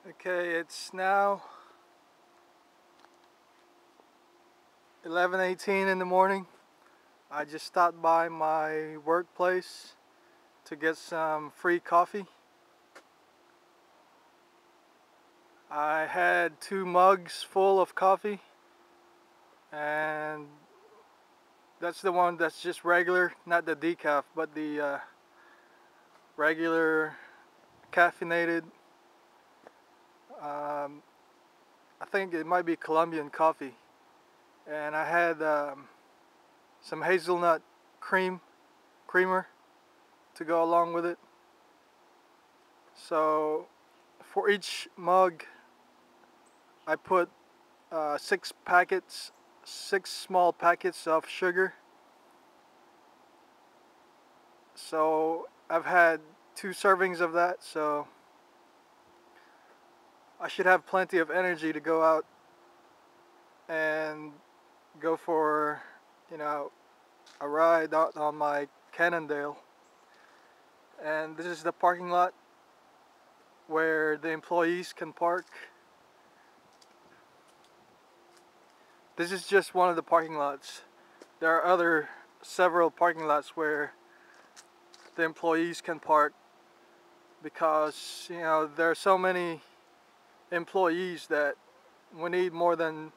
Okay, it's now 11:18 in the morning. I just stopped by my workplace to get some free coffee. I had 2 mugs full of coffee, and that's the one that's just regular, not the decaf, but the regular caffeinated. I think it might be Colombian coffee. And I had some hazelnut creamer to go along with it. So for each mug I put 6 small packets of sugar. So I've had 2 servings of that, so I should have plenty of energy to go out and go for, a ride out on my Cannondale. And this is the parking lot where the employees can park. This is just one of the parking lots. There are several parking lots where the employees can park, because there are so many employees that we need more than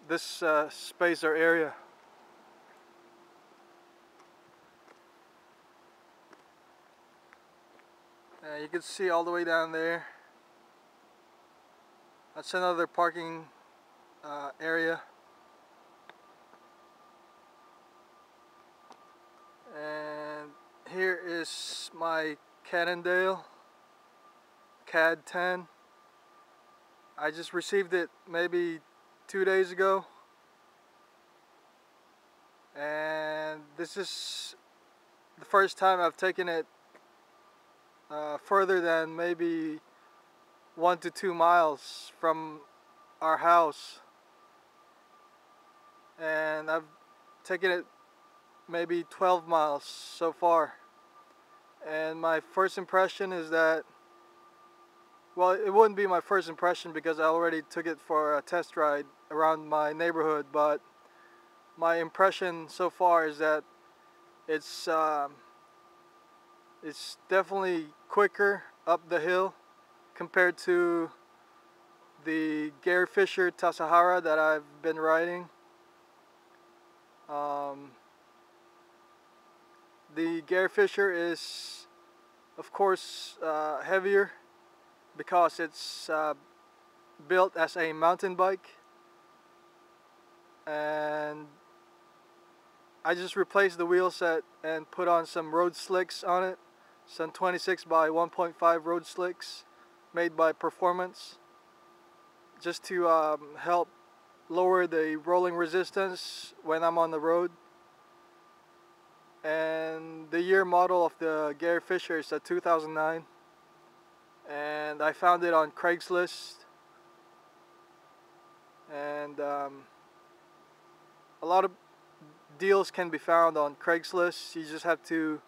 this space or area. You can see all the way down there. That's another parking area. And here is my Cannondale CAD 10. I just received it maybe 2 days ago, and this is the first time I've taken it further than maybe 1 to 2 miles from our house, and I've taken it maybe 12 miles so far. And my first impression is that, well, it wouldn't be my first impression because I already took it for a test ride around my neighborhood, but my impression so far is that it's definitely quicker up the hill compared to the Gary Fisher Tasahara that I've been riding. The Gary Fisher is, of course, heavier because it's built as a mountain bike, and I just replaced the wheel set and put on some road slicks on it, some 26 by 1.5 road slicks made by Performance, just to help lower the rolling resistance when I'm on the road. And the year model of the Gary Fisher is a 2009, and I found it on Craigslist. And a lot of deals can be found on Craigslist. You just have to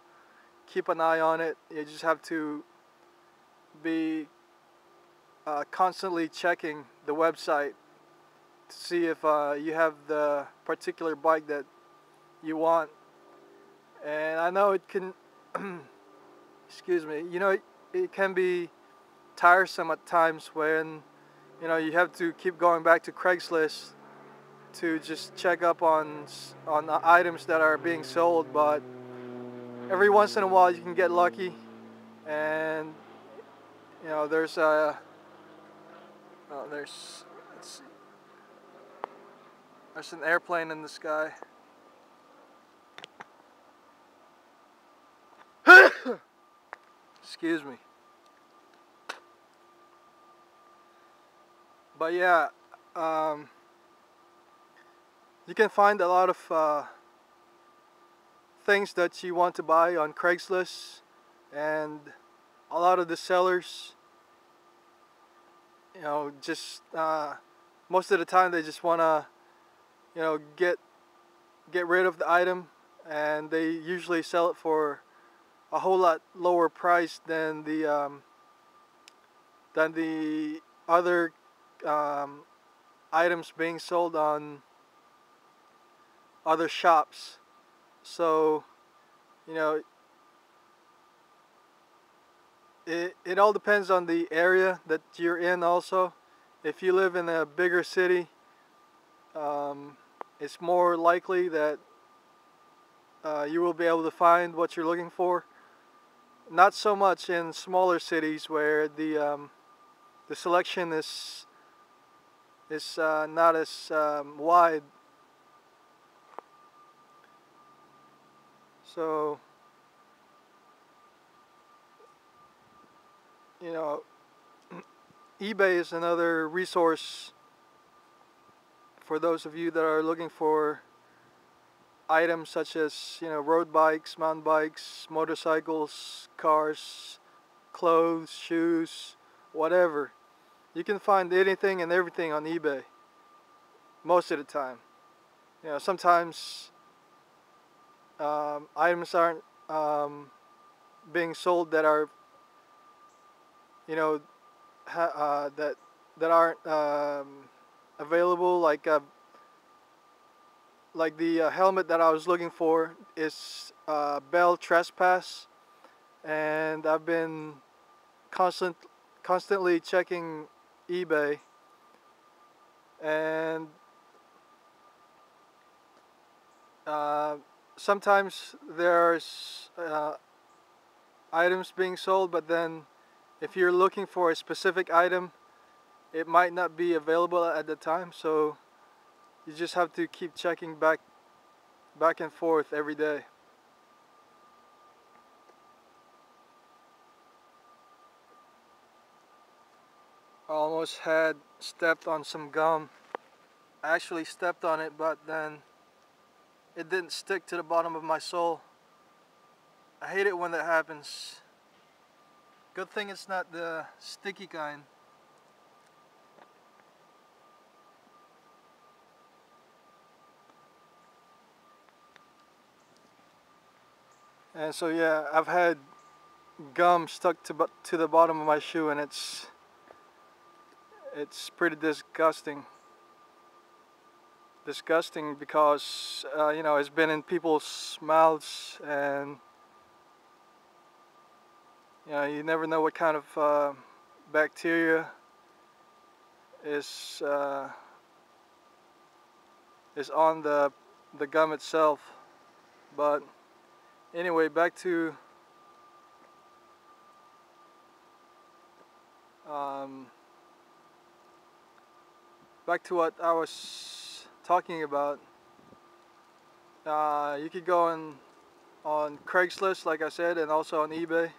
keep an eye on it. You just have to be constantly checking the website to see if you have the particular bike that you want. And I know it can excuse me, it can be tiresome at times when you have to keep going back to Craigslist to just check up on the items that are being sold, but every once in a while you can get lucky, and there's an airplane in the sky. Excuse me. But yeah, you can find a lot of things that you want to buy on Craigslist, and a lot of the sellers, just most of the time they just want to get rid of the item, and they usually sell it for a whole lot lower price than the than the other um, items being sold on other shops. So, you know, it all depends on the area that you're in also. If you live in a bigger city, it's more likely that you will be able to find what you're looking for. Not so much in smaller cities where the selection is not as wide. So, you know, eBay is another resource for those of you that are looking for items such as, you know, road bikes, mountain bikes, motorcycles, cars, clothes, shoes, whatever. You can find anything and everything on eBay most of the time. You know, sometimes items aren't being sold that are, you know, that aren't available. Like the helmet that I was looking for is Bell Trespass, and I've been constantly checking eBay, and sometimes there's items being sold, but then if you're looking for a specific item, it might not be available at the time, so you just have to keep checking back and forth every day. I almost had stepped on some gum. I actually stepped on it, but then it didn't stick to the bottom of my sole. I hate it when that happens. Good thing it's not the sticky kind. And so yeah, I've had gum stuck to the bottom of my shoe, and it's pretty disgusting. Disgusting because you know, it's been in people's mouths, and you know, you never know what kind of bacteria is on the gum itself. But anyway, um, back to what I was talking about. You could go on Craigslist, like I said, and also on eBay.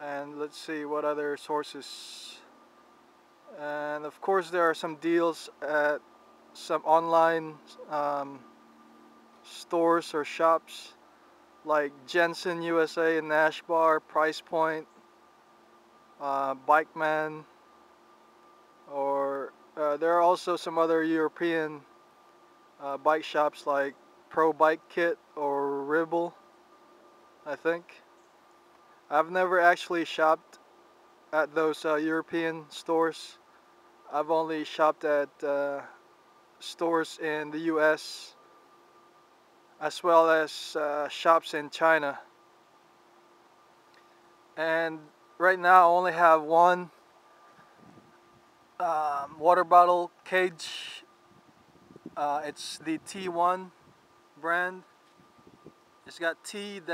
And let's see what other sources. And of course, there are some deals at some online stores or shops like Jensen USA and Nash Bar, Price Point, Bikeman, or there are also some other European bike shops like Pro Bike Kit or Ribble, I think. I've never actually shopped at those European stores. I've only shopped at stores in the US, as well as shops in China. And right now I only have one water bottle cage. It's the T1 brand. It's got T-ONE.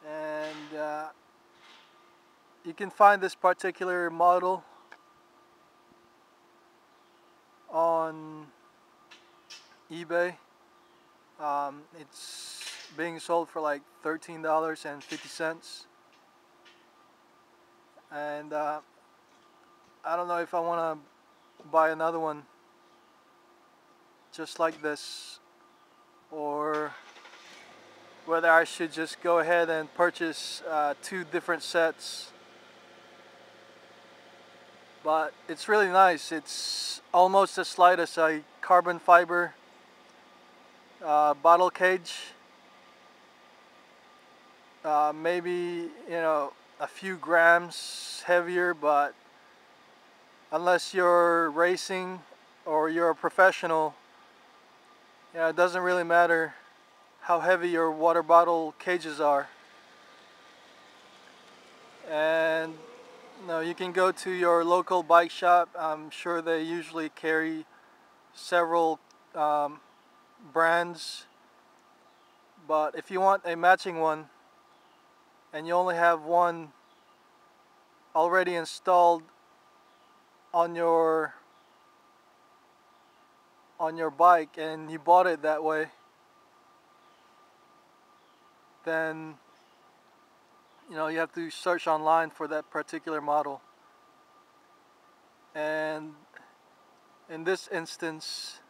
And you can find this particular model on eBay. It's being sold for like $13.50, and I don't know if I want to buy another one just like this, or whether I should just go ahead and purchase two different sets. but it's really nice. It's almost as light as a carbon fiber bottle cage. Maybe, a few grams heavier, but unless you're racing or you're a professional, it doesn't really matter how heavy your water bottle cages are. And you can go to your local bike shop. I'm sure they usually carry several brands, but if you want a matching one and you only have one already installed on your bike and you bought it that way, then you have to search online for that particular model. And in this instance,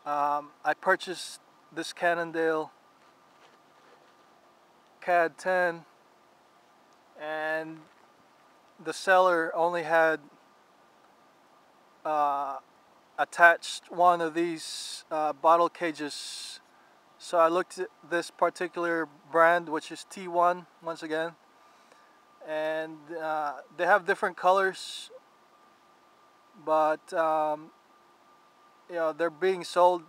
I purchased this Cannondale CAD 10, and the seller only had attached one of these bottle cages. So I looked at this particular brand, which is T1 once again, and they have different colors, but they're being sold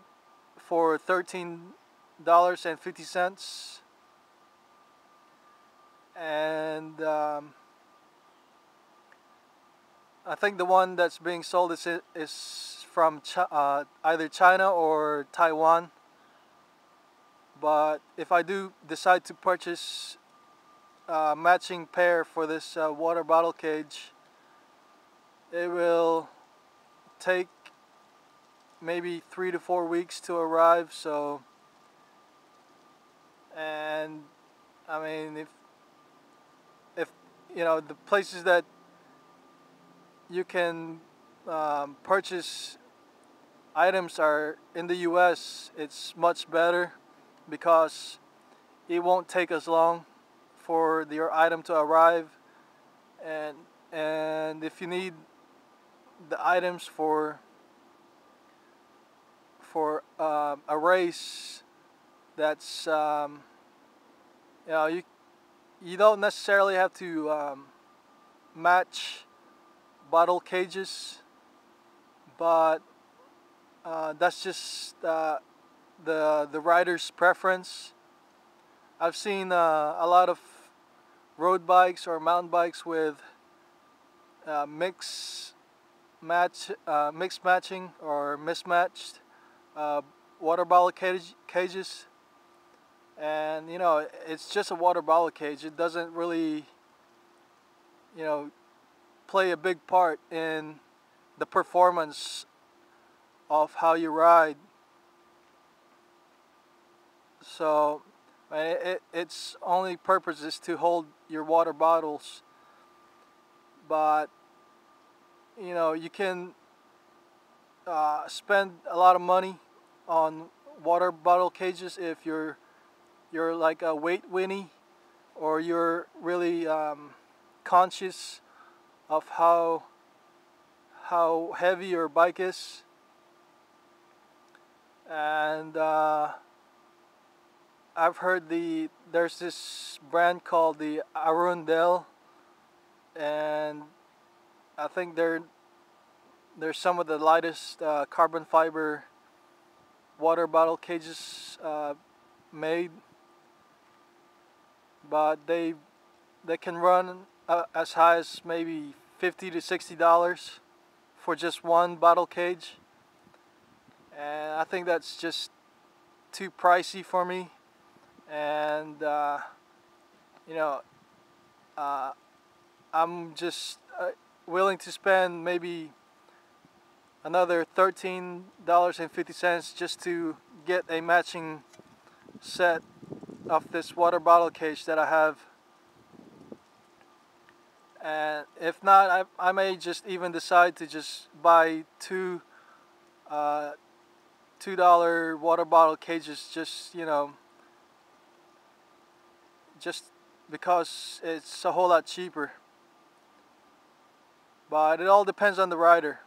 for $13.50, and I think the one that's being sold is from either China or Taiwan. But if I do decide to purchase a matching pair for this water bottle cage, it will take maybe 3 to 4 weeks to arrive. So, and I mean, if the places that you can purchase items are in the US, it's much better, because it won't take as long for your item to arrive, and if you need the items for a race that's you don't necessarily have to match bottle cages, but that's just the rider's preference. I've seen a lot of road bikes or mountain bikes with mixed matching or mismatched water bottle cages, and it's just a water bottle cage. It doesn't really play a big part in the performance of how you ride. So its only purpose is to hold your water bottles, but you can spend a lot of money on water bottle cages if you're like a weight weenie, or you're really conscious of how heavy your bike is. And I've heard there's this brand called the Arundel, and I think they're some of the lightest carbon fiber water bottle cages made, but they can run as high as maybe $50 to $60 for just one bottle cage, and I think that's just too pricey for me. And I'm just willing to spend maybe another $13.50 just to get a matching set of this water bottle cage that I have. And if not, I may just even decide to just buy two $2 water bottle cages, just just because it's a whole lot cheaper. but it all depends on the rider.